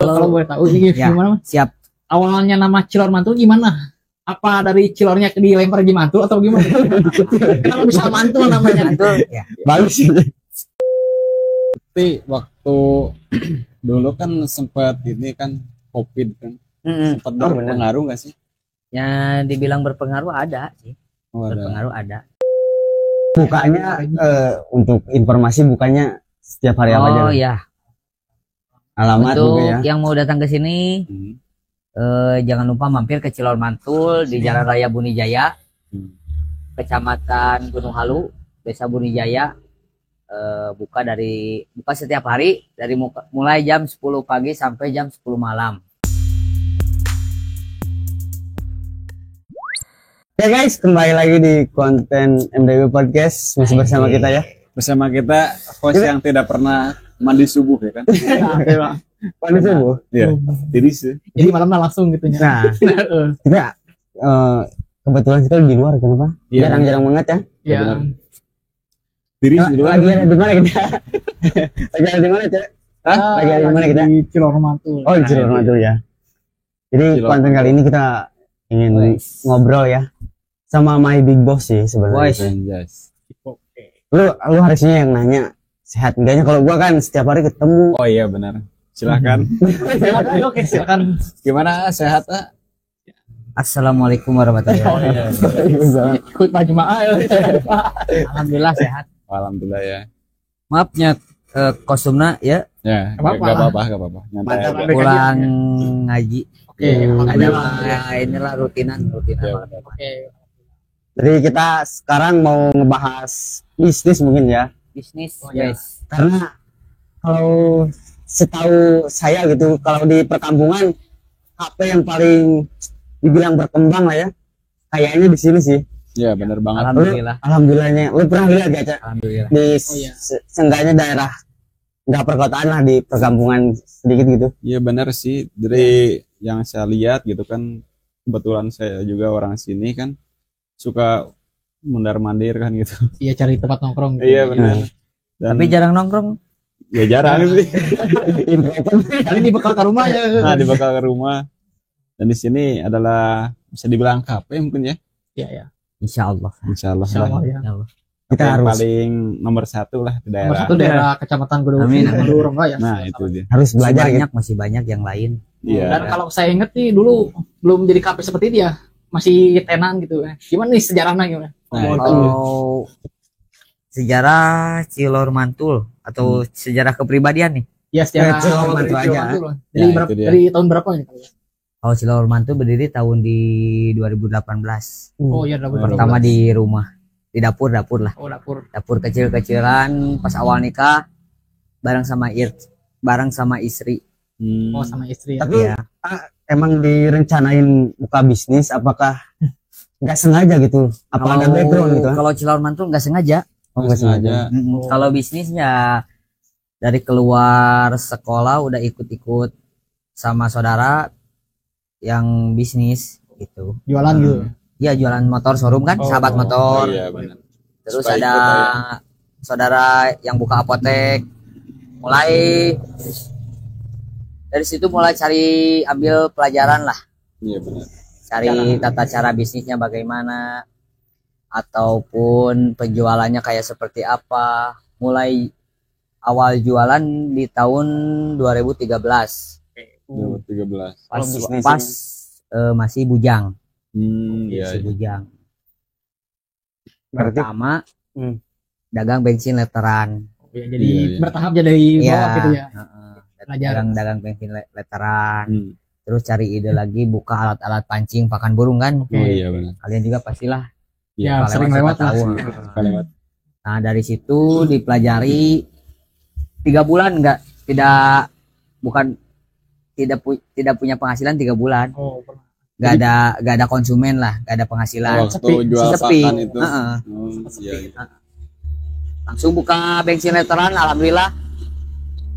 Kalau boleh tahu ini gimana? Siap. Awalnya nama Cilor Mantul gimana? Apa dari Cilornya dilempar di Mantul atau gimana? Kenapa bisa Mantul namanya? Mantul ya. Bagus sih. Tapi waktu dulu kan sempat ini kan COVID kan. Sempat berpengaruh nggak sih? Yang dibilang berpengaruh ada sih. Oh, Berpengaruh ada. Bukanya untuk informasi bukannya setiap hari apa aja? Oh ya. Alamat Untuk juga ya. yang mau datang ke sini jangan lupa mampir ke Cilor Mantul di Jalan Raya Bunijaya, Kecamatan Gunung Halu, Desa Bunijaya. Buka setiap hari dari mulai jam 10 pagi sampai jam 10 malam. Oke guys, kembali lagi di konten MDW Podcast. Masih bersama kita ya. Bersama kita host yang tidak pernah mandi subuh ya kan? Mandi subuh? Iya, tiris ya. Jadi malamnya langsung gitu ya. Nah, kita kebetulan kita di luar kenapa? Iya. Jarang-jarang banget ya. Iya. Tiris di luar. Lagi ada di mana kita? Lagi ada di mana, Cek? Lagi ada di mana kita? Di Cilor Mantul. Oh, di Cilor Mantul ya. Jadi Cilor konten kali ini kita ingin ngobrol ya sama My Big Boss sih sebenarnya. Anjas. Lu harusnya yang nanya sehat enggaknya, kalau gua kan setiap hari ketemu. Oh iya benar. Silakan. Oke, silakan. Gimana sehat? Assalamualaikum warahmatullahi wabarakatuh. Ikut Pak Jemaah. Alhamdulillah sehat. Alhamdulillah ya. Maafnya kostumna ya Ya, Nggak apa-apa. nggak apa-apa. Nyantai Mantap. aja. pulang ngaji. Oke, Ada alhamdulillah. inilah rutinan. Ya. Oke. Jadi kita sekarang mau ngebahas bisnis mungkin ya. Bisnis Oh, ya. guys. Karena kalau setahu saya gitu, kalau di perkampungan HP yang paling dibilang berkembang lah ya, kayaknya di sini sih. Ya, benar banget. Alhamdulillah. Alhamdulillahnya. Lu pernah lihat gak, Cak? Alhamdulillah. Di iya. seenggaknya daerah nggak perkotaan lah, di perkampungan sedikit gitu. Iya benar sih. Dari yang saya lihat gitu kan, kebetulan saya juga orang sini kan suka mondar-mandir kan gitu. Iya, cari tempat nongkrong. Gitu. Iya benar. Dan Tapi jarang nongkrong. ya jarang sih. Kali ini bekal ke rumah ya. Nah, dibakar ke rumah. Dan di sini adalah bisa dibilang kafe mungkin ya. Iya, ya. Insya Allah. Insya Allah. Insya Allah ya. Insya Allah. Kita Yang harus paling nomor satu lah di Nomor daerah. satu daerah Kecamatan Gunung Amin. Rongga ya. Nah itu dia. harus belajar gitu. Masih banyak yang lain. Iya. Dan kalau saya inget nih dulu belum jadi kafe seperti dia, masih tenan gitu. Gimana nih sejarahnya gimana? Nah, Mau itu. tahu. Oh, sejarah Cilor Mantul atau sejarah kepribadian nih. Ya sejarah Cilor awal dari Mantul Cilor aja. Mantul. Ya, Dari, itu dia. dari tahun berapa nih? Oh, Cilor Mantul berdiri tahun di 2018. Oh iya, dapur Pertama di rumah, di dapur lah. Oh dapur. Dapur kecil-kecilan pas awal nikah bareng sama istri. Oh sama istri ya. Tapi Ya. emang direncanain buka bisnis, apakah nggak sengaja gitu? Apa ada background gitu? Kalau Cilor Mantul nggak sengaja. Oh, nggak sengaja. Oh. Kalau bisnisnya dari keluar sekolah udah ikut-ikut sama saudara yang bisnis gitu. Jualan gitu. Iya, jualan motor showroom kan, Oh. sahabat Oh motor. iya benar. Terus Supaya ada ikut aja. saudara yang buka apotek. Mulai dari situ mulai cari ambil pelajaran lah, Iya benar. cari tata cara bisnisnya bagaimana, ataupun penjualannya kayak seperti apa. Mulai awal jualan di tahun 2013 2013. pas bisnis pas masih bujang. Iya. Masih bujang. Berarti Pertama Hmm. dagang bensin leteran. Ya, jadi Iya, iya. bertahap aja dari bawah Iya. gitu ya. Dagang bensin leteran. Hmm. Terus cari ide lagi buka alat-alat pancing pakan burung kan. Oh iya benar. Kalian juga pastilah Ya, kalau sering siapa lewat lah. tahu. Lewat. Nah dari situ dipelajari 3 bulan tidak punya penghasilan 3 bulan. Oh, pernah. Gak ada konsumen lah, gak ada penghasilan. Waktu jual Sepi. pakan itu. Heeh. Oh, iya, iya. Langsung buka bensin leteran, alhamdulillah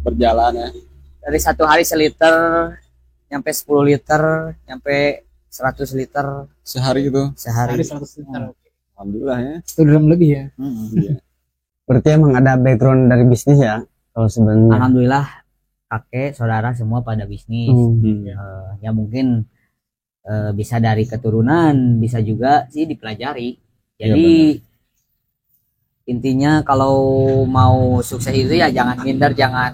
Berjalan ya. dari 1 hari 1 liter nyampe 10 liter nyampe 100 liter Sehari itu. Hari sehari. 100 liter. Alhamdulillah ya. 1 gram lebih ya. Iya. berarti emang ada background dari bisnis ya? Kalau sebenarnya Alhamdulillah kakek saudara semua pada bisnis. Hmm. Ya mungkin bisa dari keturunan, bisa juga sih dipelajari. Jadi intinya kalau mau sukses itu ya jangan minder, jangan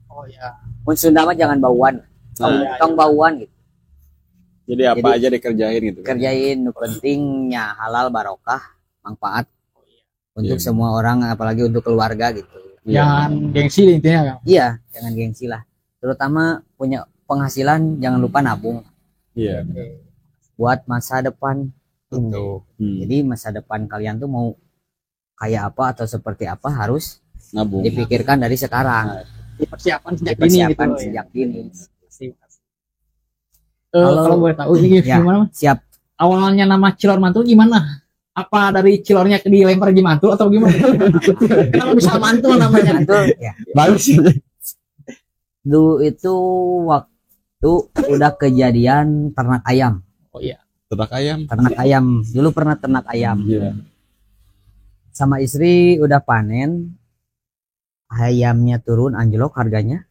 Oh ya. mun Sunda mah jangan bauan. Nah, Tong bauan gitu. jadi apa aja dikerjain gitu kan. Kerjain nu pentingnya halal barokah, manfaat untuk Iya. semua orang apalagi untuk keluarga gitu. Jangan gengsi intinya Kang. Iya, jangan gengsi lah. Terutama punya penghasilan jangan lupa nabung Iya. buat masa depan gitu. Hmm. Jadi masa depan kalian tuh mau kayak apa atau seperti apa harus Nabung. dipikirkan dari sekarang. Persiapan sejak dini gitu. Dipersiapkan Ya. sejak dini. Kalau boleh tahu ini Ya. gimana? Mas? Siap. Awalnya nama Cilor Mantul gimana? Apa dari Cilornya dilempar di Mantul atau gimana? Kenapa bisa Mantul namanya? Mantul ya. Bagus sih. Dulu itu waktu udah kejadian ternak ayam. Oh iya. Ternak ayam. Ternak ayam. Dulu pernah ternak ayam. Iya. Sama istri udah panen. Ayamnya turun anjlok harganya.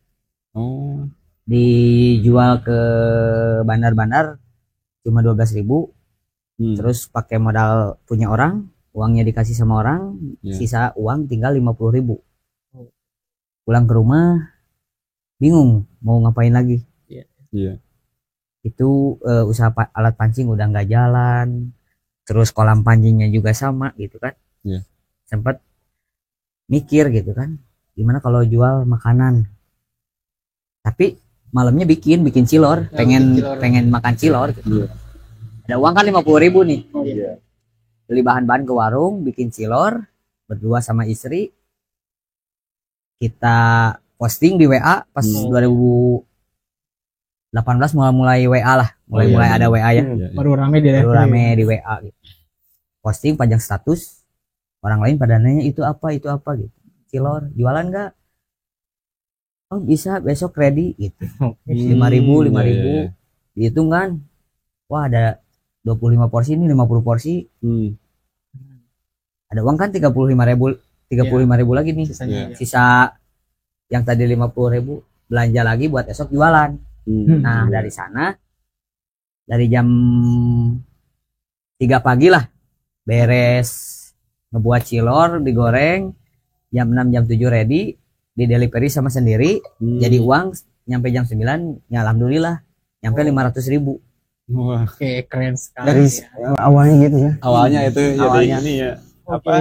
Oh. Dijual ke bandar-bandar cuma 12.000. Hmm. Terus pakai modal punya orang, uangnya dikasih sama orang, Iya. sisa uang tinggal 50.000. Pulang ke rumah bingung mau ngapain lagi. Iya. Itu usaha alat pancing udah nggak jalan, terus kolam pancingnya juga sama gitu kan. Iya. Sempet mikir gitu kan, gimana kalau jual makanan. Tapi malamnya bikin cilor, Ya, pengen bikin cilor. pengen makan cilor gitu. Iya. Ada uang kan 50.000 nih. Oh iya. Beli bahan-bahan ke warung, bikin cilor, berdua sama istri. Kita posting di WA pas 2018 mulai WA lah, mulai iya. ada WA ya. Iya. Baru rame di Baru rame di WA gitu. Posting pajang status, orang lain pada nanya itu apa gitu. Cilor, jualan nggak? Oh bisa, besok ready gitu. 5.000, 5.000. Iya, iya. Dihitung kan, wah ada 25 porsi ini 50 porsi. Hmm. Ada uang kan 35.000 lagi nih. Sisanya. Iya. Ya. Sisa yang tadi 50.000 belanja lagi buat esok jualan. Hmm. Nah dari sana dari jam 3 pagi lah beres ngebuat cilor digoreng, jam 6 jam 7 ready di delivery sama sendiri. Hmm. Jadi uang nyampe jam 9 ya alhamdulillah nyampe 500.000. Wah. Oke, keren sekali. Dari awalnya gitu ya. Awalnya itu Awalnya. jadi ini ya Oke. apa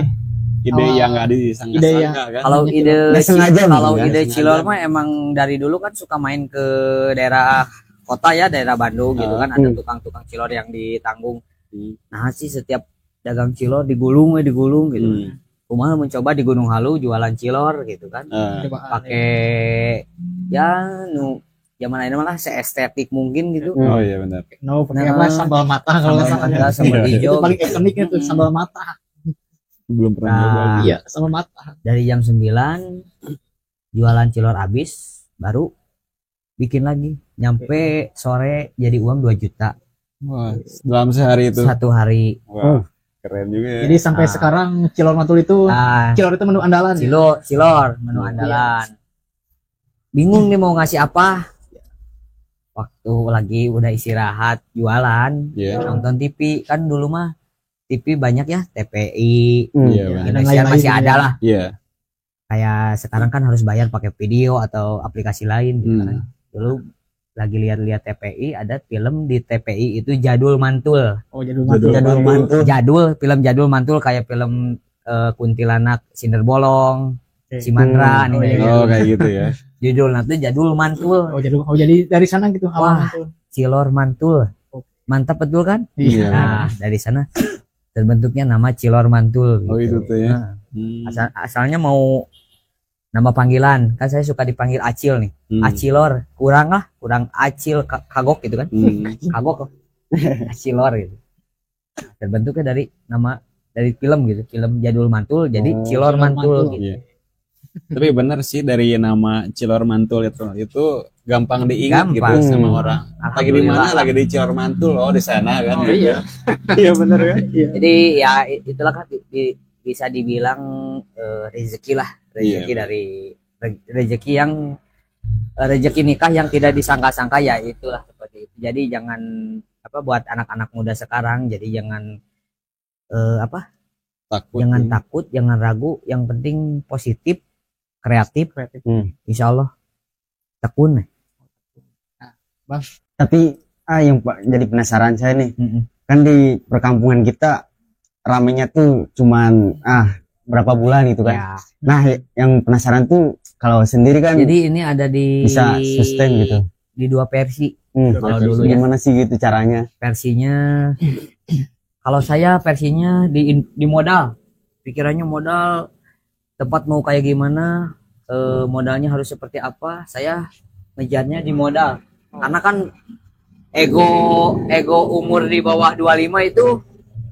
ide Awal- yang nggak ide disangka-sangka yang- kan. Kalau Namanya ide Nggak sengaja kalau mungkin, ide nggak cilor sengaja. mah emang dari dulu kan suka main ke daerah kota ya, daerah Bandung gitu kan, ada tukang-tukang cilor yang ditanggung. Hmm. Nah sih setiap dagang cilor digulung gitu. Hmm. Kumaha mencoba di Gunung Halu jualan cilor gitu kan, Coba pakai ya nu zaman ini malah seestetik mungkin gitu. Oh iya benar. no pakai Nah, apa sambal mata kalau nggak Sambal salah. mata, sambal Iya. hijau. Itu paling ikoniknya tuh sambal mata. Belum pernah Nah, nyoba. Iya, sambal mata. Dari jam 9 jualan cilor habis baru bikin lagi nyampe sore jadi uang 2 juta Wah, dalam sehari itu. satu hari. Wah, keren juga ya. Jadi sampai Ah. sekarang Cilor Mantul itu Nah, Cilor itu menu andalan. cilor menu andalan. Bingung nih mau ngasih apa. Waktu lagi udah istirahat jualan, Iya. nonton TV kan dulu mah TV banyak ya, TPI, Iya, Dan benar. Indosiar lain-lain masih gitu ada ya. lah. Iya. Kayak sekarang kan harus bayar pakai video atau aplikasi lain gitu Hmm. kan. Dulu lagi lihat-lihat TPI, ada film di TPI itu Jadul Mantul. Oh, jadul mantul. Jadul mantul. Film Jadul Mantul kayak film Kuntilanak Sinder Bolong, Oke. Cimandra Oh, nih iya. Oh, kayak gitu ya. judul nanti Jadul Mantul. Oh, jadi dari sana gitu awal Wah. mantul. Cilor Mantul. Oke. Mantap betul kan? Iya. Nah, dari sana terbentuknya nama Cilor Mantul gitu. Oh, itu tuh ya. Nah, Hmm. asalnya mau nama panggilan. Kan saya suka dipanggil Acil nih. Hmm. Acilor, kurang Acil kagok gitu kan. Hmm. Kagok. Acilor gitu. Terbentuknya dari nama dari film gitu. Film Jadul Mantul jadi Oh, Cilor Cilor Mantul Mantul. gitu. Iya. Tapi benar sih dari nama Cilor Mantul itu gampang diingat Gampang. gitu sama orang. Lagi di mana? Lagi di Cilor Mantul. Oh, di sana kan. Oh, iya. Iya benar ya. Jadi ya itulah kan bisa dibilang rezeki lah, rezeki Iya. dari rezeki yang rezeki nikah yang tidak disangka-sangka, ya itulah seperti itu. Jadi jangan apa, buat anak-anak muda sekarang, jadi jangan apa, Takut. jangan ya. takut, jangan ragu, yang penting positif, kreatif, insya Allah tekun. Bang, Tapi yang jadi penasaran saya nih, kan di perkampungan kita ramenya tuh cuman berapa bulan gitu kan. Ya, Nah, yang penasaran tuh kalau sendiri kan jadi ini ada di bisa sustain gitu. di dua versi. Kalau dulu ya. Gimana sih gitu caranya? Versinya kalau saya versinya di modal, pikirannya modal, tempat mau kayak gimana, modalnya harus seperti apa, saya ngejarnya di modal. Karena kan ego umur di bawah 25 itu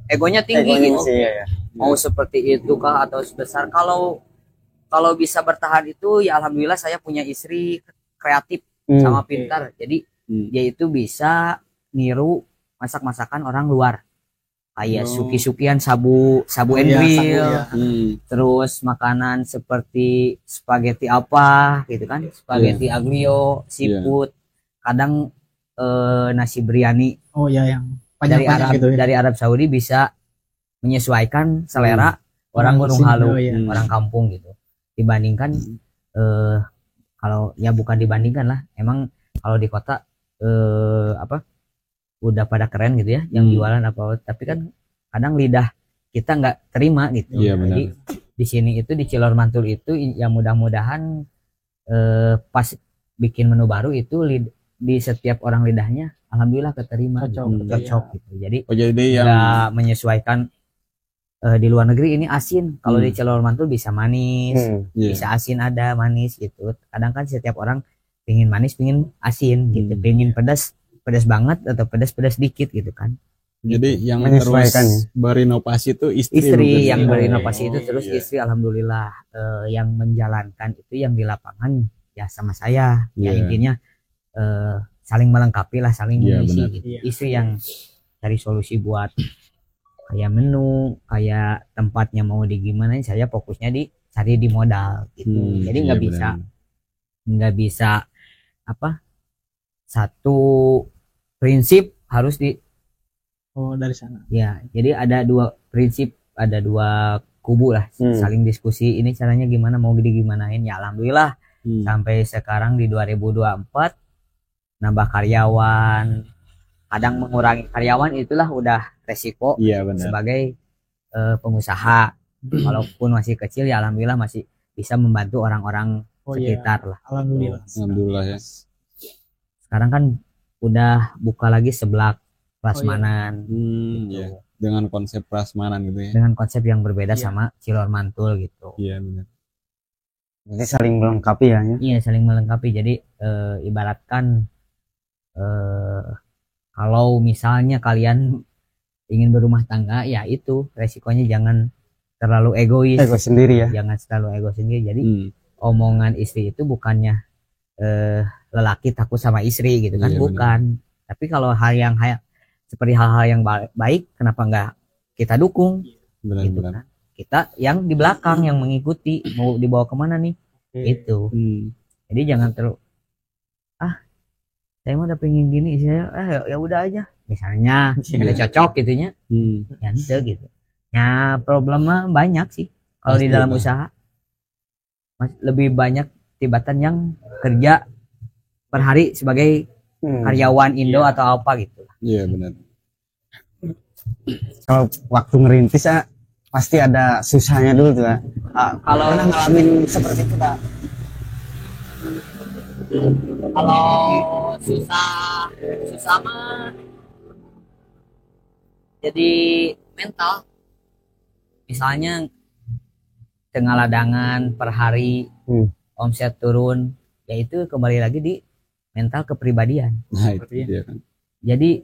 egonya tinggi gitu. Sih, ya. Mau seperti itu kah atau sebesar, kalau bisa bertahan itu ya alhamdulillah, saya punya istri kreatif sama pintar, jadi dia itu bisa niru masak-masakan orang luar, kayak suki-sukian, sabu and grill, terus makanan seperti spaghetti apa gitu kan, spaghetti aglio, seafood, kadang nasi biryani oh ya, yang dari panjang-panjang Arab gitu ya. dari Arab Saudi, bisa menyesuaikan selera orang Gunung Sini, Halu, oh iya. orang kampung gitu. Dibandingkan kalau ya bukan dibandingkan lah, emang kalau di kota apa udah pada keren gitu ya yang jualan apa, tapi kan kadang lidah kita nggak terima gitu. Iya, Jadi di sini itu di Cilor Mantul itu yang mudah-mudahan pas bikin menu baru itu di setiap orang lidahnya alhamdulillah keterima, cocok gitu. Jadi jadi yang nggak menyesuaikan. Di luar negeri ini asin, kalau di Cilor Mantul bisa manis, bisa asin, ada manis gitu. Kadang kan setiap orang pingin manis, pingin asin gitu, pingin pedas banget atau pedas dikit gitu kan. Jadi yang Menyesuaikan, terus berinovasi itu istri yang mungkin. berinovasi itu Oh, terus iya. istri alhamdulillah, yang menjalankan itu yang di lapangan ya sama saya. Ya Iya. intinya saling melengkapi lah, saling Iya, mengisi benar. gitu. Istri yang cari solusi buat kayak menu, kayak tempatnya mau di gimana, saya fokusnya cari di modal gitu. Jadi nggak bisa apa, satu prinsip harus dari sana. ya. Jadi ada dua prinsip, ada dua kubu lah, saling diskusi ini caranya gimana, mau digimanain. Ya alhamdulillah sampai sekarang di 2024 nambah karyawan, kadang mengurangi karyawan, itulah udah resiko sebagai pengusaha. Walaupun masih kecil ya alhamdulillah masih bisa membantu orang-orang sekitar lah. Alhamdulillah ya. Sekarang kan udah buka lagi seblak prasmanan gitu. Dengan konsep prasmanan gitu ya. Dengan konsep yang berbeda sama Cilor Mantul gitu. Iya benar. Jadi saling melengkapi ya. Iya, saling melengkapi. Jadi ibaratkan kalau misalnya kalian ingin berumah tangga, ya itu resikonya jangan terlalu egois. Ego sendiri ya. Jangan terlalu ego sendiri. Jadi omongan istri itu bukannya lelaki takut sama istri gitu kan, Iya, bukan. Tapi kalau seperti hal-hal yang baik, kenapa enggak kita dukung? Benar, Gitu kan. Kita yang di belakang yang mengikuti, mau dibawa kemana nih? Itu. Jadi jangan terlalu saya mah udah pengen gini, saya ya udah aja. Misalnya ada cocok gitunya, ya ente gitu. Ya problemnya banyak sih kalau di dalam usaha. Lebih banyak tibatan yang kerja per hari sebagai karyawan Indo atau apa gitu. Iya benar. Kalau waktu ngerintis ya pasti ada susahnya dulu tuh ya. Kalau pernah ngalamin seperti itu Kak? Kalau susah mah jadi mental. Misalnya tengah ladangan per hari, omset turun, ya itu kembali lagi di mental kepribadian. Nah itu dia kan. Jadi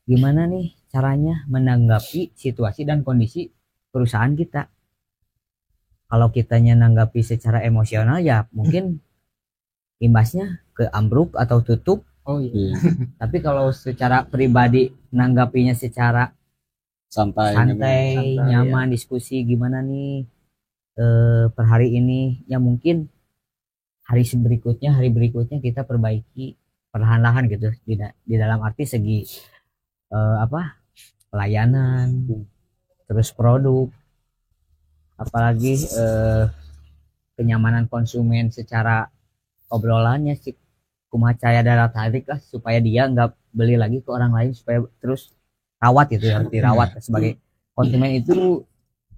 gimana nih caranya menanggapi situasi dan kondisi perusahaan kita. Kalau kitanya nanggapi secara emosional ya mungkin imbasnya ke ambruk atau tutup. Tapi kalau secara pribadi nanggapinya secara santai, nyaman, diskusi gimana nih per hari ini, ya mungkin hari berikutnya kita perbaiki perlahan-lahan gitu di dalam arti segi pelayanan, terus produk, apalagi kenyamanan konsumen secara obrolannya sih, kumaha caya daya tarik lah supaya dia nggak beli lagi ke orang lain, supaya terus rawat gitu, harus dirawat sebagai konsumen. Itu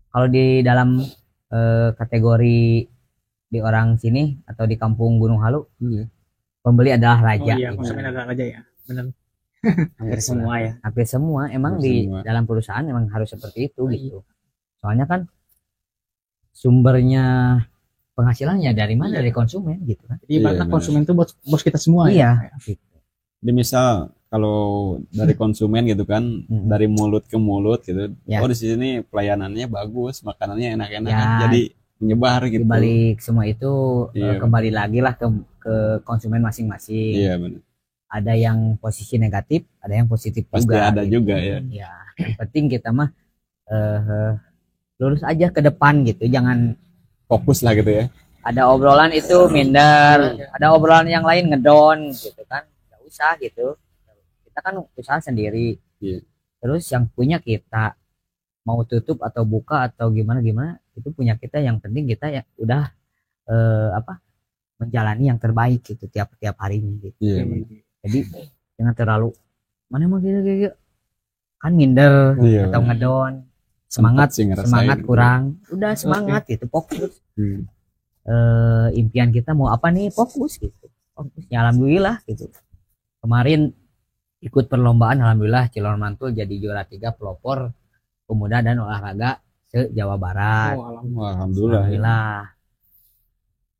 kalau di dalam kategori di orang sini atau di kampung Gunung Halu, pembeli adalah raja. iya, gitu. konsumen adalah raja ya, benar. Hampir semua ya. Hampir semua emang Hampir di semua. dalam perusahaan emang harus seperti itu gitu. Soalnya kan sumbernya penghasilannya dari mana? Dari konsumen gitu kan. Jadi ibaratnya Iya, konsumen itu bos kita semua Iya. ya. Gitu. Jadi misal kalau dari konsumen gitu kan, dari mulut ke mulut gitu, Ya. oh di sini pelayanannya bagus, makanannya enak-enak, Ya. jadi menyebar gitu. Di balik semua itu Iya. kembali lagi lah ke konsumen masing-masing. Iya benar. Ada yang posisi negatif, ada yang positif Pasti juga. ada gitu. juga ya. Ya, yang penting kita mah lurus aja ke depan gitu, jangan Fokus lah gitu ya. ada obrolan itu minder, ada obrolan yang lain ngedon gitu kan, nggak usah gitu. Kita kan usaha sendiri. Iya. Terus yang punya kita mau tutup atau buka atau gimana itu punya kita. Yang penting kita ya udah menjalani yang terbaik gitu tiap harinya gitu. Iya benar. Jadi jangan terlalu mana mau gitu kan minder Iya. atau ngedon, Sempet sih ngerasain. semangat kurang, udah semangat gitu, fokus. Impian kita mau apa nih, fokus gitu. Ya, alhamdulillah gitu. Kemarin ikut perlombaan, alhamdulillah Cilor Mantul jadi juara 3 pelopor pemuda dan olahraga se Jawa Barat. Oh, Wah, alhamdulillah. Ya. Alhamdulillah.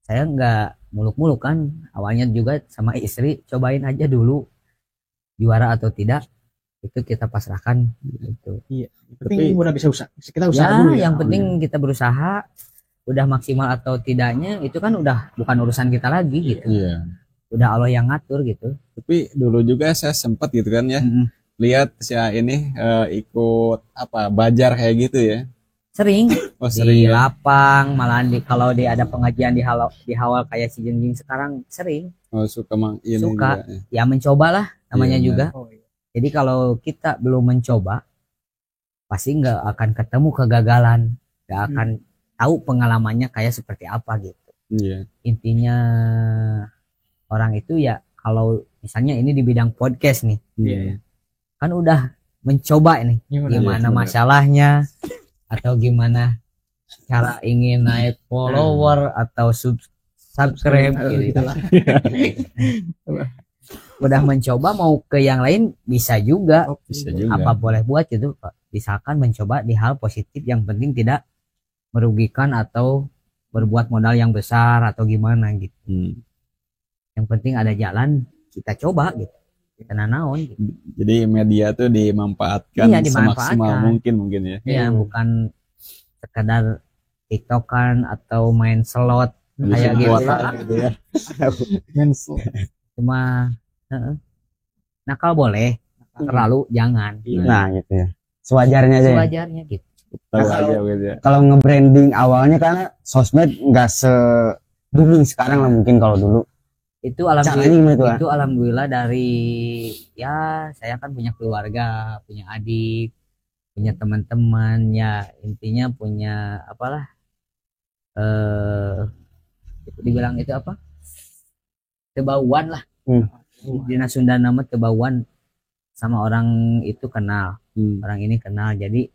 Saya nggak muluk-muluk kan, awalnya juga sama istri cobain aja dulu, juara atau tidak itu kita pasrahkan gitu. Tapi udah bisa usaha. Kita usaha Ya, dulu ya. yang penting kita berusaha, udah maksimal atau tidaknya itu kan udah bukan urusan kita lagi gitu. Iya. Udah Allah yang ngatur gitu. Tapi dulu juga saya sempat gitu kan ya, lihat si ini ikut bajar kayak gitu ya. Sering Oh di sering ya. lapang, malahan kalau ada pengajian di hawal kayak si Jengjing sekarang sering. Oh suka ini Suka. juga, ya. Ya mencobalah namanya Iya, juga. Oh, iya. Jadi kalau kita belum mencoba, pasti nggak akan ketemu kegagalan, nggak akan tahu pengalamannya kayak seperti apa gitu. Iya. Intinya orang itu ya, kalau misalnya ini di bidang podcast nih, Iya. kan udah mencoba nih, gimana Iya, masalahnya, atau gimana cara ingin naik follower atau subscribe gitu. Udah mencoba mau ke yang lain bisa juga. Bisa juga. Apa boleh buat gitu, misalkan mencoba di hal positif yang penting tidak merugikan atau berbuat modal yang besar atau gimana gitu. Yang penting ada jalan, kita coba gitu, kita nanaon gitu. Jadi media tuh dimanfaatkan Iya, dimanfaatkan. semaksimal mungkin ya. Ya bukan sekadar tiktokan atau main slot kayak gitu. Gitu ya. Cuma nakal boleh, terlalu jangan. Nah gitu ya. Sewajarnya aja ya. Sewajarnya gitu. Tahu Nah, aja gitu ya. Kalau nge-branding awalnya karena sosmed nggak se booming sekarang lah mungkin kalau dulu. Itu Caranya gimana tuh, alhamdulillah, itu alhamdulillah dari ya saya kan punya keluarga, punya adik, punya teman-teman, ya intinya punya apalah dibilang itu apa, tebauan lah. Dina Sunda nama tebauan, sama orang itu kenal, orang ini kenal, jadi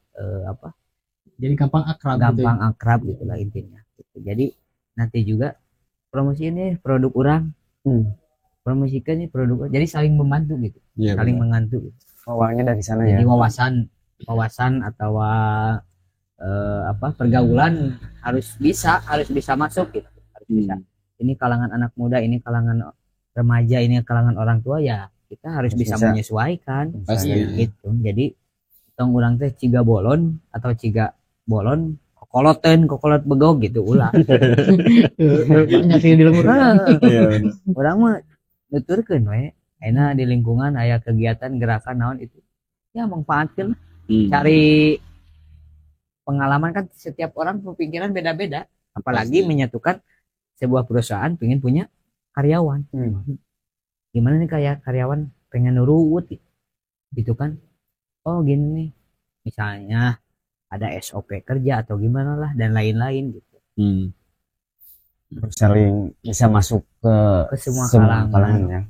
Jadi gampang akrab gampang akrab gitulah intinya gitu. Jadi nanti juga promosi ini produk orang, promosikan ini produk, jadi saling membantu gitu. Iya, Saling benar. membantu gitu. Awalnya dari sana ya. Jadi wawasan atau pergaulan harus bisa masuk gitu, harus bisa. Ini kalangan anak muda, ini kalangan remaja, ini kalangan orang tua, ya kita harus bisa menyesuaikan. Pasti. Gitu. Jadi tong urang teh ciga bolon atau ciga bolon kokolot begog gitu ulah. Banyak sih di lembur. Iya, benar. Urang mah nuturkeun we, ayeuna di lingkungan aya kegiatan gerakan naon itu. Ya manfaatkeun, cari pengalaman kan, setiap orang pemikiran beda-beda, apalagi menyatukan sebuah perusahaan pengen punya karyawan. Gimana nih kayak karyawan pengen nurut gitu kan? Oh gini nih, misalnya ada SOP kerja atau gimana lah dan lain-lain gitu. Saling bisa masuk Ke semua kalangan kalangan. ya.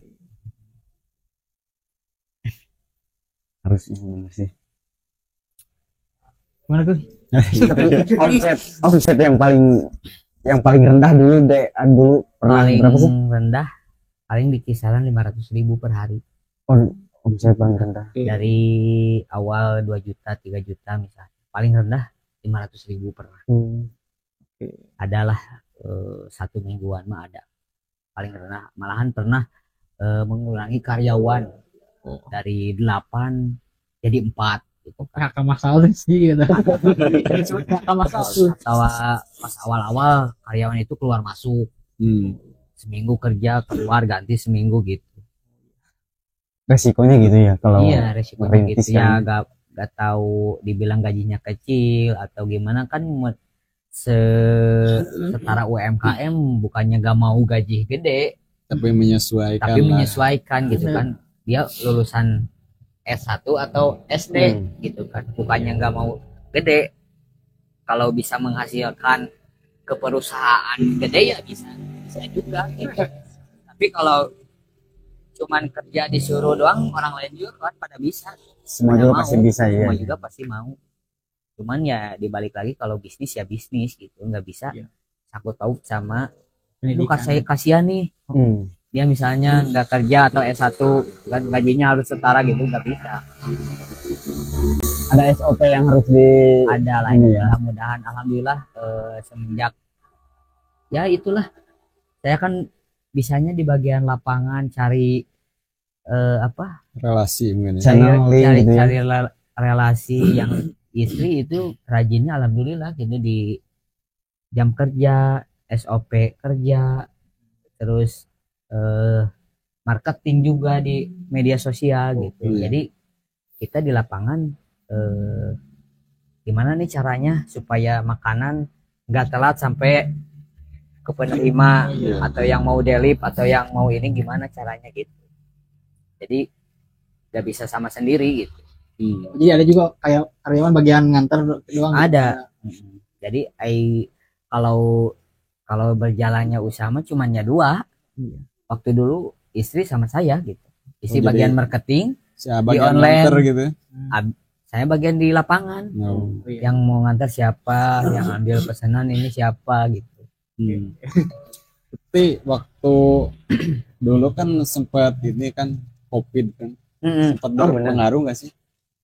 Harus ini sih. Gimana tuh? Tapi omset yang paling rendah dulu pernah Paling berapa sih? rendah paling di kisaran 500.000 per hari. Omset paling rendah. Dari awal 2 juta, 3 juta misalnya. Paling rendah 500.000 per hari. Adalah 1 mingguan mah ada. Paling rendah. Malahan pernah mengurangi karyawan dari 8 jadi 4 gitu. Kakak masalah sih gitu. Kakak masalah. Atau pas awal-awal karyawan itu keluar masuk. Seminggu kerja keluar ganti seminggu gitu. Resikonya gitu ya kalau Iya, resikonya merintis gitu ya, kan. gak tahu dibilang gajinya kecil atau gimana kan setara UMKM bukannya gak mau gaji gede, Tapi menyesuaikan tapi lah. menyesuaikan gitu kan. Dia lulusan S1 atau SD gitu kan, bukannya gak mau gede. Kalau bisa menghasilkan ke perusahaan gede ya bisa juga gitu. Tapi kalau cuman kerja disuruh doang, orang lain juga kan pada bisa. Semua juga pasti bisa ya. Semua juga pasti mau. Cuman ya dibalik lagi kalau bisnis ya bisnis gitu, nggak bisa sangkut paut sama lu kasihan nih. Dia misalnya nggak kerja atau S1 kan gajinya harus setara gitu, nggak bisa. Ada SOP yang harus Ada lah ini ya. mudah-mudahan alhamdulillah semenjak ya itulah saya kan bisanya di bagian lapangan cari Relasi mungkin ya. Channeling gitu ya. cari relasi yang istri itu rajinnya alhamdulillah gitu di jam kerja, SOP kerja, terus marketing juga di media sosial gitu. Jadi kita di lapangan gimana nih caranya supaya makanan nggak telat sampai ke penerima atau yang mau delip atau yang mau ini gimana caranya gitu. Jadi nggak bisa sama sendiri gitu. Jadi ada juga kayak karyawan bagian nganter doang. Ada. Jadi kalau berjalannya usaha mah cuman ya 2. Waktu dulu istri sama saya gitu. Istri jadi bagian marketing, di online nganter gitu. saya bagian di lapangan. Yang mau nganter siapa, yang ambil pesanan ini siapa gitu. Tapi waktu dulu kan sempat ini kan COVID kan. Sempat berpengaruh nggak sih?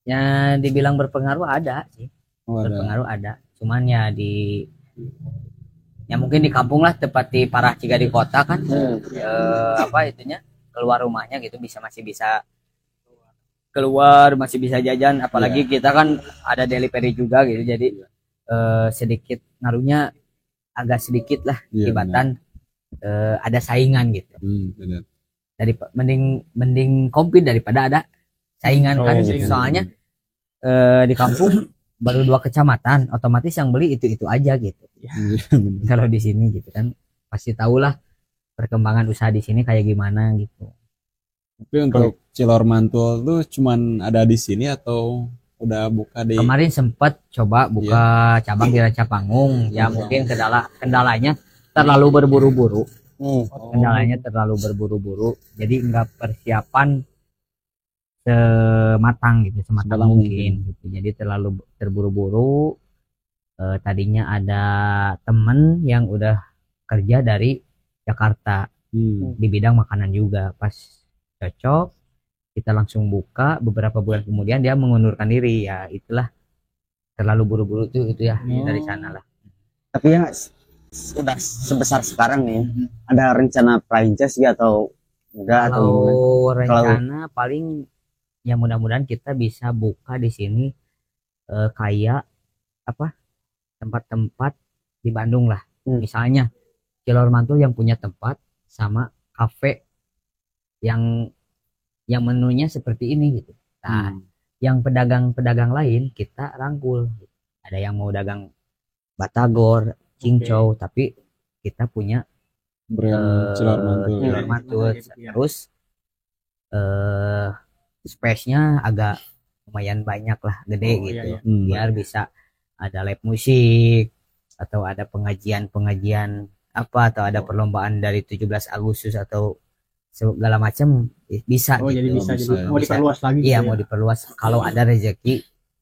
Ya dibilang berpengaruh ada sih. Ada. Berpengaruh ada. Cuman ya ya mungkin di kampung lah, tepat di Parah jika di kota kan itunya keluar rumahnya gitu masih bisa keluar, masih bisa jajan, apalagi kita kan ada delivery juga gitu, jadi sedikit ngaruhnya agak sedikit lah tibatan ada saingan gitu. Benar. Dari mending compete daripada ada saingan kan gitu. Soalnya di kampung baru 2 kecamatan, otomatis yang beli itu aja gitu. Kalau di sini gitu kan pasti tahulah perkembangan usaha di sini kayak gimana gitu. Tapi untuk Cilor Mantul tuh cuman ada di sini atau udah buka di? Kemarin sempat coba buka cabang di Racapanggung, ya mungkin kendalanya terlalu berburu-buru. Kendalanya terlalu berburu-buru, jadi nggak persiapan sematang mungkin gitu. Jadi terlalu terburu-buru. Tadinya ada temen yang udah kerja dari Jakarta di bidang makanan juga, pas cocok kita langsung buka, beberapa bulan kemudian dia mengundurkan diri, ya itulah terlalu buru-buru tuh itu ya dari sana lah. Tapi ya sudah sebesar sekarang nih, ada rencana franchise atau enggak? Kalau rencana paling ya mudah-mudahan kita bisa buka di sini kayak tempat-tempat di Bandung lah. Misalnya Cilor Mantul yang punya tempat sama kafe yang menunya seperti ini gitu. Nah, yang pedagang-pedagang lain kita rangkul. Ada yang mau dagang batagor, cincau, tapi kita punya Brand Cilor Mantul. Cilor Mantul. Terus space-nya agak lumayan banyak lah, gede gitu. iya. Biar bisa ada live musik atau ada pengajian apa, atau ada perlombaan dari 17 Agustus atau segala macam bisa Oh, gitu. jadi bisa bisa. jadi mau Bisa. diperluas lagi Iya, gitu mau ya. diperluas kalau ada rezeki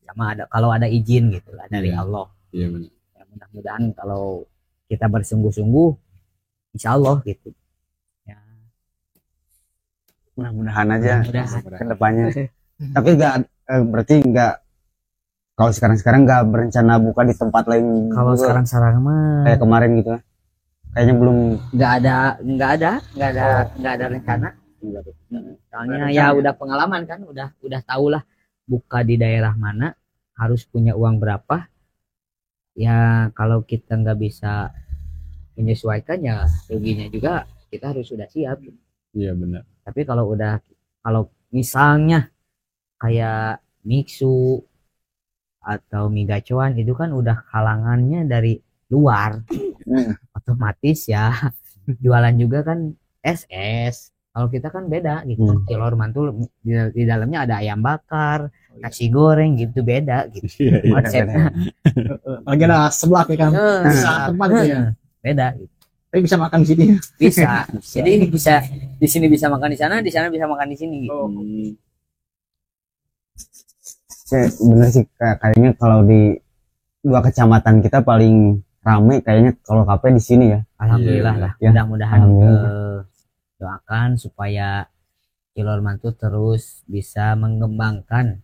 sama ada kalau ada izin gitu lah dari Iya. Allah. Iya benar. Ya, mudah-mudahan kalau kita bersungguh-sungguh insya Allah gitu ya. Mudah-mudahan aja Mudah-mudahan. ke depannya. Tapi berarti nggak, kalau sekarang nggak berencana buka di tempat lain Kalau juga, sekarang mah kayak kemarin gitu. Kayaknya belum. nggak ada rencana. Soalnya ya udah pengalaman kan, udah tahu lah buka di daerah mana, harus punya uang berapa. Ya kalau kita nggak bisa menyesuaikan ya ruginya juga kita harus sudah siap. Iya benar. Tapi kalau misalnya kayak Mixu atau Migacuan itu kan udah kalangannya dari luar, otomatis ya jualan juga kan SS. Kalau kita kan beda gitu. Cilor Mantul di dalamnya ada ayam bakar, nasi goreng gitu, beda gitu Iya, iya. konsepnya. Lagi ada sebelah ya kan. Bisa tempat gitu ya. Beda gitu. Tapi bisa makan di sini. Bisa. Jadi bisa di sini bisa makan di sana bisa makan di sini gitu. Bener sih, kayaknya kalau di 2 kecamatan kita paling rame kayaknya kalau kafe di sini ya. Alhamdulillah Iya, lah. iya. Mudah-mudahan Alhamdulillah. doakan supaya Cilor Mantul terus bisa mengembangkan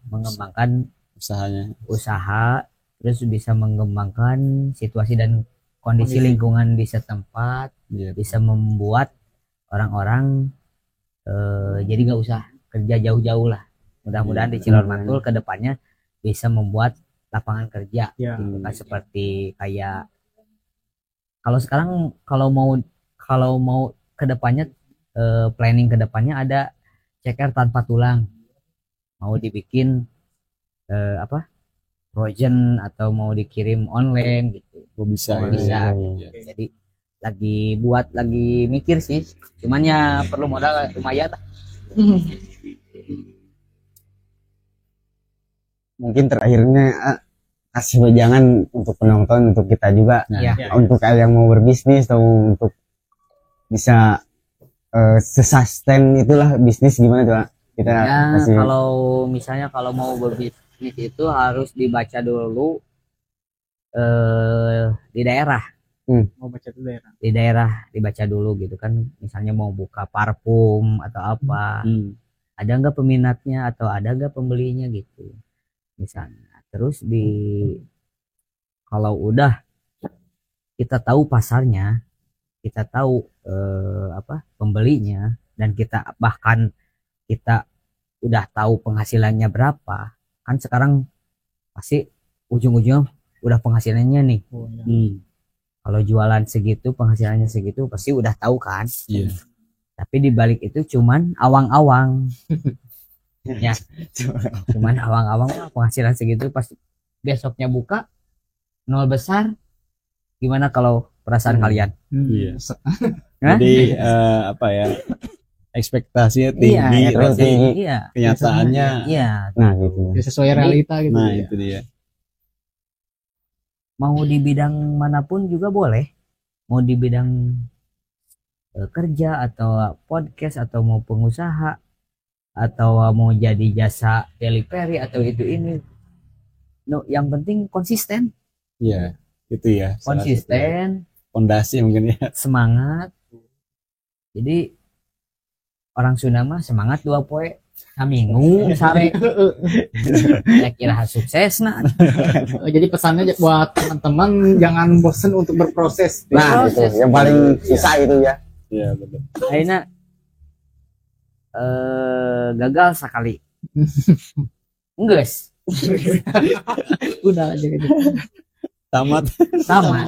mengembangkan Usahanya. usaha, terus bisa mengembangkan situasi dan kondisi lingkungan di setempat, Iya. bisa membuat orang-orang jadi nggak usah kerja jauh-jauh lah. Mudah-mudahan di Cilor Mantul ke depannya bisa membuat lapangan kerja. Ya. Bukan seperti kayak kalau sekarang kalau mau ke depannya planning ke depannya ada ceker tanpa tulang. Mau dibikin frozen atau mau dikirim online gitu. Oh, bisa. Bisa. Iya. Jadi lagi mikir sih. Cuman ya perlu modal lumayan. Mungkin terakhirnya kasih wejangan untuk penonton, untuk kita juga, Nah, Ya. untuk yang mau berbisnis atau untuk bisa sustain itulah bisnis gimana tuh Pak? Kita Ya, kasih. kalau mau berbisnis itu harus dibaca dulu di daerah. Mau baca dulu ya. Di daerah dibaca dulu gitu kan, misalnya mau buka parfum atau apa, ada nggak peminatnya atau ada nggak pembelinya gitu misalnya. Terus kalau udah kita tahu pasarnya, kita tahu pembelinya, dan kita udah tahu penghasilannya berapa, kan sekarang pasti ujung-ujungnya udah penghasilannya nih. Oh, ya. Kalau jualan segitu penghasilannya segitu pasti udah tahu kan. Iya. Tapi dibalik itu cuman awang-awang. Ya, cuman awang-awang penghasilan segitu, pas besoknya buka nol besar, gimana kalau perasaan kalian? Iya. Hah? Jadi apa ya? Ekspektasinya tinggi, Iya, tapi iya, kenyataannya iya. Nah gitu. Ya, sesuai realita gitu. nah ya. itu dia. Mau di bidang manapun juga boleh, mau di bidang kerja atau podcast atau mau pengusaha atau mau jadi jasa delivery atau itu ini, yang penting konsisten, Iya, itu ya. salah satu konsisten, Fondasi mungkin ya. semangat. Jadi orang Sunda mah semangat 2 poe saminggu sare. Ya kira sukses nah. Jadi pesannya buat teman-teman jangan bosen untuk berproses. Nah itu yang paling susah itu ya. Iya betul. Akhirnya gagal sekali. Enggeus. Udah aja gitu. Tamat. Sama.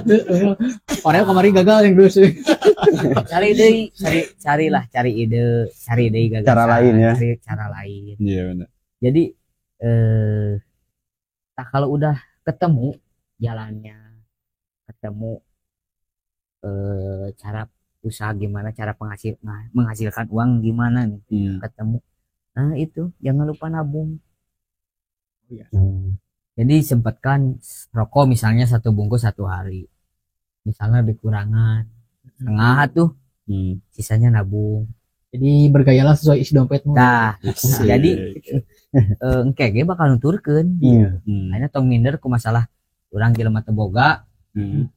Orang kemarin gagal yang dulu sih. Cari ide gagasan, Cara lain ya. cari cara lain. Iya benar. Jadi kalau udah ketemu jalannya, ketemu cara usaha gimana, cara menghasilkan uang gimana nih, ketemu. Nah itu jangan lupa nabung. Jadi sempatkan rokok misalnya 1 bungkus 1 hari, misalnya kekurangan setengah tuh, sisanya nabung. Jadi bergayalah sesuai isi dompetmu. Nah, jadi engke ge bakal nuturkeun. Akhirnya tong minder ku masalah urang jelema teu boga.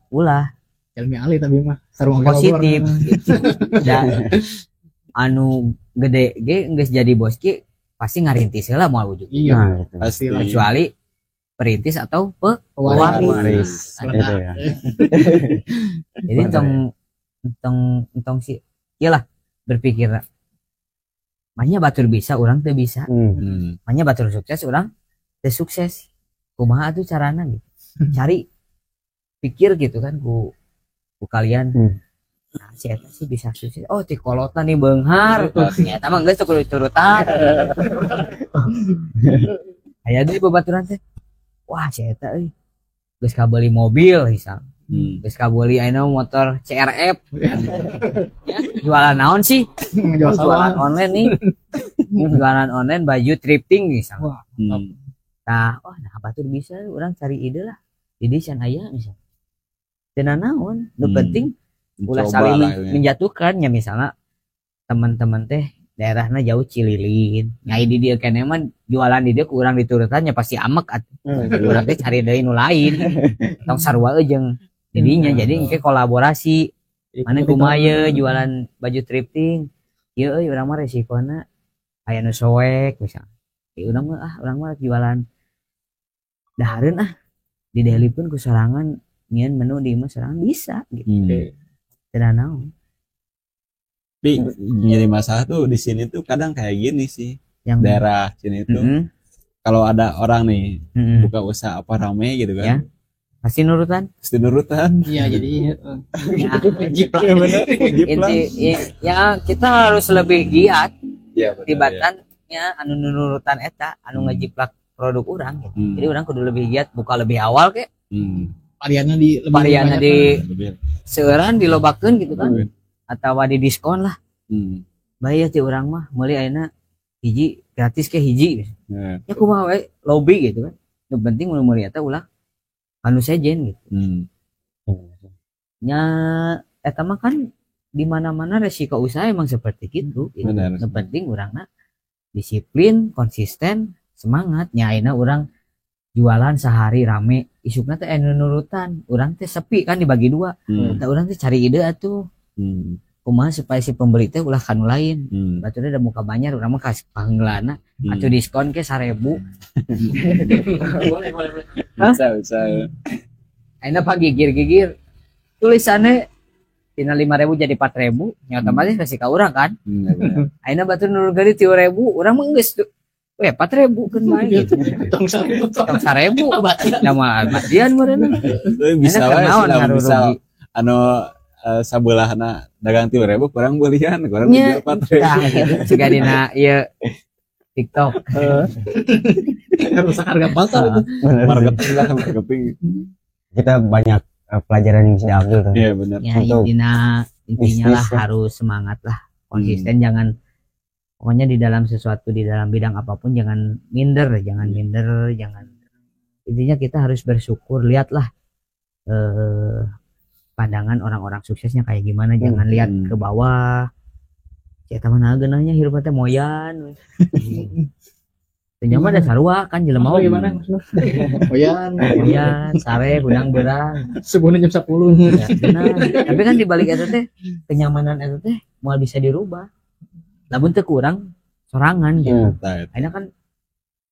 Ulah Ilmi alih tapi mah sarung positif. Dan anu gede ge geus jadi bos ki pasti ngarintis lah moal wujud. Iya, Pasti. Kecuali perintis atau Pewaris. Pewaris. Gitu ya. Jadi tong sih iyalah berpikir mahnya batur bisa orang teu bisa, mahnya batur sukses orang teu sukses, kumaha tuh carana gitu. Cari pikir gitu kan ku kalian. Nah si eta sih bisa sukses, oh ti kolotan nih beunghar ternyata mah geus teu turutan. Aya deui babaturan teh, wah si eta euy geus kabeli mobil misal, geus kabeli ayeuna motor CRF. Ya, jualan naon sih? Jualan online nih. Jualan online baju thrifting misalnya. Nah, nah batur bisa orang cari ide lah. Di desain aya misal. Teu naon, nu penting ulah saling menjatuhkan ya misalnya teman-teman teh daerahna jauh Cililin. Nyai di dieu keneh mah jualan di dieu ku urang diturutannya pasti amek atuh. Urang teh cari deui nu lain. Tong sarua jeung jadinya jadi engke kolaborasi. Mana kumaha jualan baju thrifting. Ieu euy urang mah resikona aya nu soek misal. Urang mah jualan dahareun di Delipun ku sorangan nyieun menu di imah sorangan bisa gitu. Teu naon. Tapi jadi masalah tuh di sini tuh kadang kayak gini sih. Yang Daerah sini tuh kalau ada orang nih buka usaha apa rame gitu kan. Ya. Pasti nurutan. Pasti nurutan. Iya, jadi Jiplak. Inti ya kita harus lebih giat Iya, tibatannya anu nurutan eta anu ngejiplak produk orang gitu. Jadi orang kudu lebih giat buka lebih awal ke variannya di seueuran dilobakeun gitu kan atau di diskon lah. Bae ti urang mah meuli ayeuna hiji gratis ke hiji. Ya kumaha we lobby gitu kan. Yang penting meuli eta ulah anu sejen gitu. Nya eta mah kan di mana-mana resiko usaha emang seperti gitu. Yang penting urangna disiplin, konsisten, semangat. Nya ayeuna urang jualan sehari rame, isukna teh anu nurutan, urang teh sepi kan dibagi 2. Tah urang teh cari ide atuh. Kumaha supaya si pembeli teh ulah kanu lain. Baturna da muka banyak urang mah kasih panggelana atuh diskon ke 1.000. Bisa. Ayeuna pagigir-gigir tulisannya tina 5.000 jadi 4.000, nya otomatis kasih ka urang kan. Ayeuna batur nurun gadi 3.000, urang mah geus 4.000 kan main gitu. Tong 1.000. Nama batian meureun. Bisa wae bisa anu sabelahna dagang 3.000 kurang beulian, kurang jual 4.000. Nah, gitu. Siga dina ieu TikTok. rusak harga pasar itu. Marketing. Kita banyak pelajaran yang bisa diambil tuh. Iya benar. Ya intinya lah harus semangat lah, konsisten, jangan pokoknya di dalam sesuatu, di dalam bidang apapun jangan minder, jangan intinya kita harus bersyukur. Lihatlah pandangan orang-orang suksesnya kayak gimana, jangan lihat ke bawah. Kita mana genahnya hirup teh moyan. Ternyata ada sarua kan jelema gimana maksudnya? Moyan, sare, benang berang. Sebenarnya jam 10. Ya, benar. Tapi kan dibalik itu teh kenyamanan itu teh mau bisa dirubah. Lamun teu kurang sorangan gitu. Akhirnya kan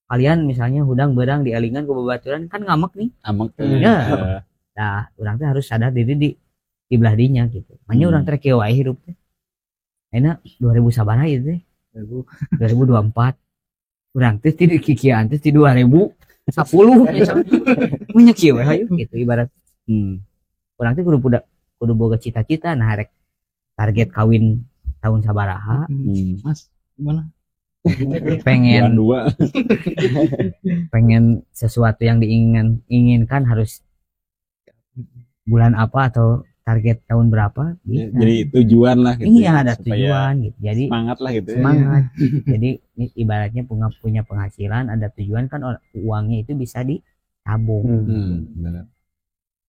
kalian misalnya hudang berang dielingan ke babaturan kan ngamek nih. Amek. Ya. Nah, urang teh harus sadar diri di belah dinya gitu. Makanya urang teh kieu wae hirup teh. Ayeuna 2000 sabaraha ieu teh? 2024. Urang teh ti kikian teh ti 2010 nya kieu we hayu gitu ibarat. Urang teh kudu boga cita-cita nah rek target kawin tahun sabaraha. Mas, gimana? pengen sesuatu yang diinginkan harus bulan apa atau target tahun berapa bisa. Jadi tujuan lah gitu. Iya, ada Supaya tujuan gitu. Jadi semangat lah gitu. semangat. Jadi ibaratnya punya penghasilan, ada tujuan kan uangnya itu bisa ditabung. Benar.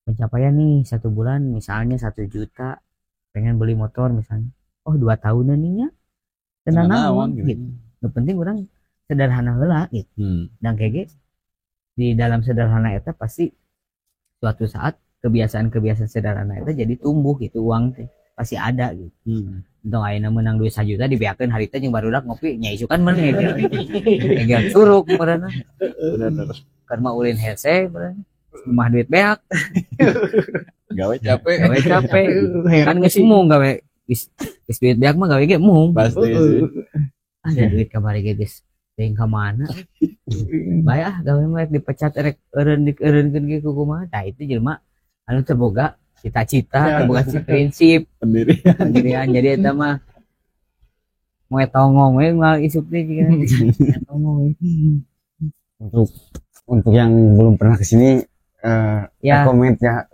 Pencapaian nih 1 bulan misalnya 1 juta, pengen beli motor misalnya. Oh 2 tahunan nih ya. Tenan naon gitu. Yang penting orang sederhana heula gitu. Dan kayak gitu di dalam sederhana eta pasti suatu saat kebiasaan-kebiasaan sederhana itu jadi tumbuh gitu, uang teh pasti ada gitu. Entong ayeuna menang duit 1 juta dibeakeun harita jeung barudak ngopi nya isukan meureun gitu. Enggeun suruk meureun. Benar. Kan mah ulin hese meureun. Rumah duit beak. Gawe capek. Gawe capek. Kan geus mung gawe geus duit beak mah gawe ge mung. Pasti sih. Ada duit kamari ge geus teuing ka mana. Bae gawe mah dipecat rek eureun-eureunkeun ge kumaha. Tah itu jelema anu terboga cita-cita, terboga prinsip pendirian. Jadi eta mah moe tongong we moal isuk teh tongong. Untuk yang belum pernah kesini Ya. rekomend ya.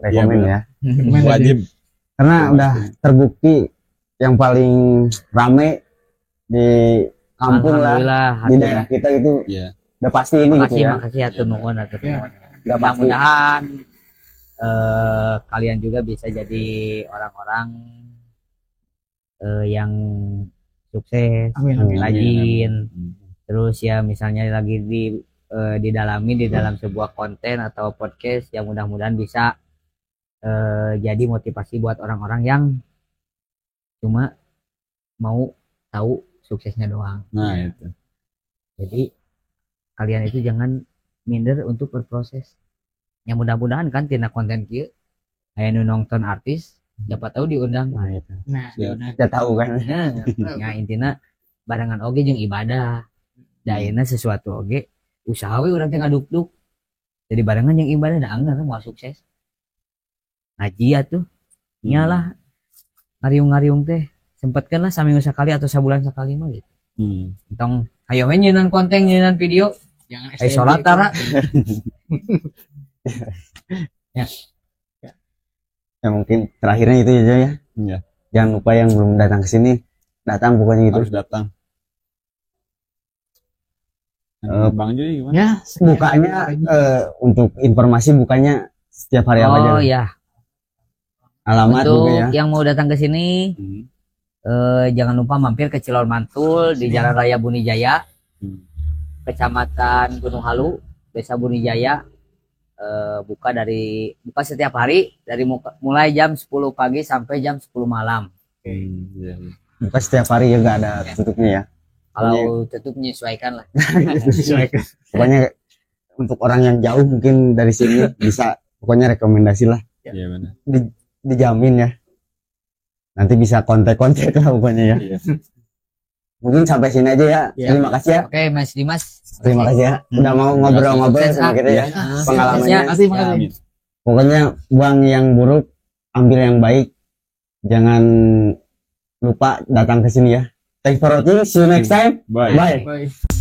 Wajib. Karena udah terbukti yang paling rame di kampung lah, Alhamdulillah, di daerah kita itu Iya. udah pasti ini gitu ya. makasih atur nuhun atur nuhun. Udah pasti. Mudah-mudahan kalian juga bisa jadi orang-orang yang sukses, Amin. rajin. Terus ya misalnya lagi didalami di dalam sebuah konten atau podcast yang mudah-mudahan bisa jadi motivasi buat orang-orang yang cuma mau tahu suksesnya doang. Nah, itu. Jadi kalian itu jangan minder untuk berproses. Yang mudah-mudahan kan tina konten kieu aya nu nonton artis, siapa tahu diundang. Nah, itu. Nah, Kita tahu kan. Ya intina barengan oge jeung ibadah. Da ayeuna sesuatu oge usaha we urang teh ngaduk-duk. Jadi barengan yang ibadah da anggar mau sukses. Ngaji atuh. Nyalah ngariung-ngariung teh sempatkan lah seminggu sekali atau sebulan sekali mah gitu. Entong ayo we nyeunan konten nyeunan video. jangan Sholat tara. Ya mungkin terakhirnya itu aja ya. Iya. Jangan lupa yang belum datang ke sini datang pokoknya gitu. Harus datang. Bang Joy gimana? Ya, Bukanya untuk informasi bukanya setiap hari apa aja. Oh ya, Alamat juga untuk ya. yang mau datang ke sini jangan lupa mampir ke Cilor Mantul di Jalan Raya Bunijaya, Kecamatan Gunung Halu, Desa Bunijaya. Buka setiap hari dari mulai jam 10 pagi sampai jam 10 malam. Buka setiap hari ya, nggak ada tutupnya ya. Kalau tutup menyesuaikan lah. Pokoknya untuk orang yang jauh mungkin dari sini bisa, pokoknya rekomendasi lah. Iya benar. Dijamin ya. Nanti bisa kontak-kontak lah pokoknya ya. Iya. Mungkin sampai sini aja ya. Ya. Terima kasih ya. Oke, Mas Dimas. Terima kasih ya. Udah mau ngobrol-ngobrol sama kita ya. Pengalamannya. Makasih. Pokoknya buang yang buruk, ambil yang baik. Jangan lupa datang ke sini ya. Thanks for watching. See you next time. Bye. Bye. Bye.